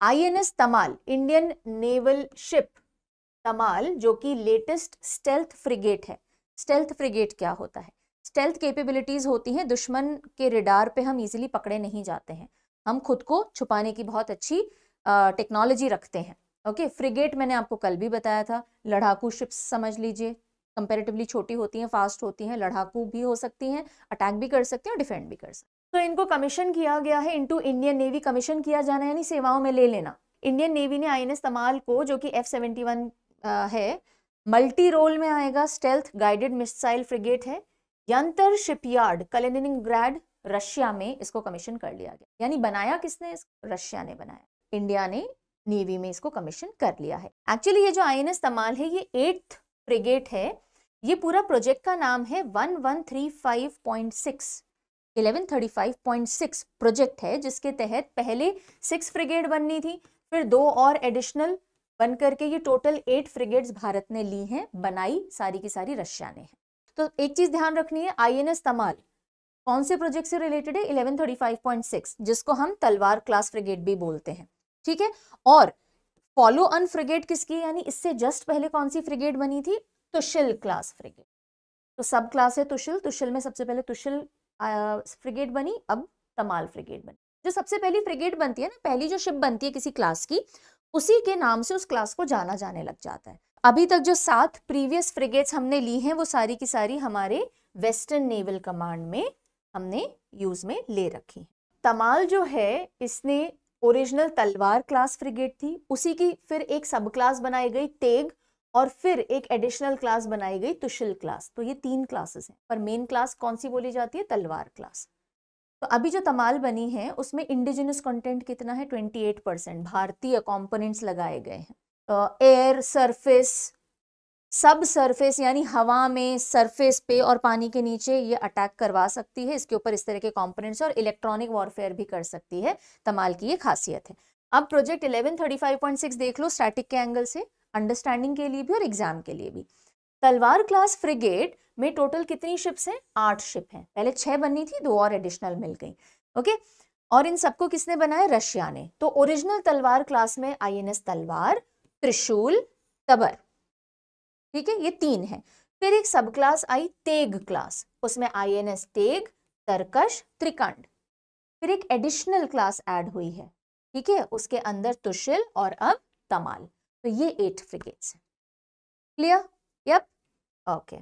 INS तमाल, Indian naval ship तमाल, जो कि latest stealth frigate है। स्टेल्थ फ्रिगेट क्या होता है? स्टेल्थ कैपेबिलिटीज होती हैं, दुश्मन के रडार पे हम इजीली पकड़े नहीं जाते हैं, हम खुद को छुपाने की बहुत अच्छी टेक्नोलॉजी रखते हैं। ओके, फ्रिगेट मैंने आपको कल भी बताया था, लड़ाकू शिप्स समझ लीजिए, कंपैरेटिवली छोटी होती हैं, फास्ट होती हैं, लड़ाकू भी हो सकती हैं, अटैक भी कर सकती हैं और डिफेंड भी कर सकती हैं। तो इनको कमीशन किया गया है इनटू इंडियन नेवी, कमीशन किया जाना यानी सेवाओं में ले लेना। इंडियन नेवी ने INS तमाल को, जो कि F-71 है, मल्टी रोल में आएगा, स्टेल्थ गाइडेड मिसाइल फ्रिगेट है, यंतर शिपयार्ड कलिनिंग्राड रशिया में इसको कमीशन कर लिया गया। यानी बनाया किसने? रशिया ने बनाया, इंडिया ने नेवी में इसको कमीशन कर लिया है। एक्चुअली ये जो INS तमाल है ये 8th फ्रिगेट है। ये पूरा प्रोजेक्ट का नाम है 1135.6 1135.6 प्रोजेक्ट है, जिसके तहत पहले 6 फ्रिगेट बननी थी, फिर 2 और एडिशनल बन करके ये टोटल 8 फ्रिगेट्स भारत ने ली हैं, बनाई सारी की सारी रशिया ने है। तो एक चीज ध्यान रखनी है, INS तमाल कौन से प्रोजेक्ट से रिलेटेड है? 1135.6, जिसको हम तलवार क्लास फ्रिगेट भी बोलते हैं, ठीक है। और फॉलो अन फ्रिगेट किसकी, यानी इससे जस्ट पहले कौन सी फ्रिगेट बनी थी? Tushil class frigate. तो सब क्लास है तुशिल, तुशिल में सबसे पहले तुशिल फ्रिगेट बनी, अब तमाल फ्रिगेट बनी। जो सबसे पहली फ्रिगेट बनती है ना, पहली जो शिप बनती है किसी क्लास की, उसी के नाम से उस क्लास को जाना जाने लग जाता है। अभी तक जो 7 प्रीवियस फ्रिगेट्स हमने ली हैं वो सारी की सारी हमारे वेस्टर्न नेवल कमांड में हमने यूज में ले रखी है। तमाल जो है इसने ओरिजिनल तलवार क्लास फ्रिगेट थी, उसी की फिर एक सब क्लास बनाई गई तेग, और फिर एक एडिशनल क्लास बनाई गई तुशिल क्लास। तो ये 3 क्लासेस हैं, पर मेन क्लास कौन सी बोली जाती है? तलवार क्लास। तो अभी जो तमाल बनी है उसमें इंडिजिनस कंटेंट कितना है? 28%। भारतीय कंपोनेंट्स लगाए गए हैं। एयर, सरफेस, सब सरफेस यानी हवा में, सरफेस पे और पानी के नीचे ये अटैक करवा सकती है, इसके ऊपर इस तरह के कंपोनेंट्स, और इलेक्ट्रॉनिक वॉरफेयर भी कर सकती है। तमाल की ये खासियत है। अब प्रोजेक्ट 1135.6 देख लो स्टैटिक के एंगल से, अंडरस्टैंडिंग के लिए भी और एग्जाम के लिए भी। तलवार क्लास फ्रिगेट में टोटल कितनी शिप्स हैं? 8 शिप हैं। पहले 6 बनी थी, 2 और एडिशनल मिल गई। ओके, और इन सबको किसने बनाया? रशिया ने। तो ओरिजिनल तलवार क्लास में INS तलवार, त्रिशूल, तबर, ठीक है, ये 3 है। फिर एक सब क्लास आई तेग क्लास, उसमें INS तेग, तरकश, त्रिकंड। फिर एक एडिशनल क्लास ऐड हुई है, ठीक है, उसके अंदर तुशिल और अब तमाल। तो ये 8 फ्रिगेट्स हैं। क्लियर? Yup, okay.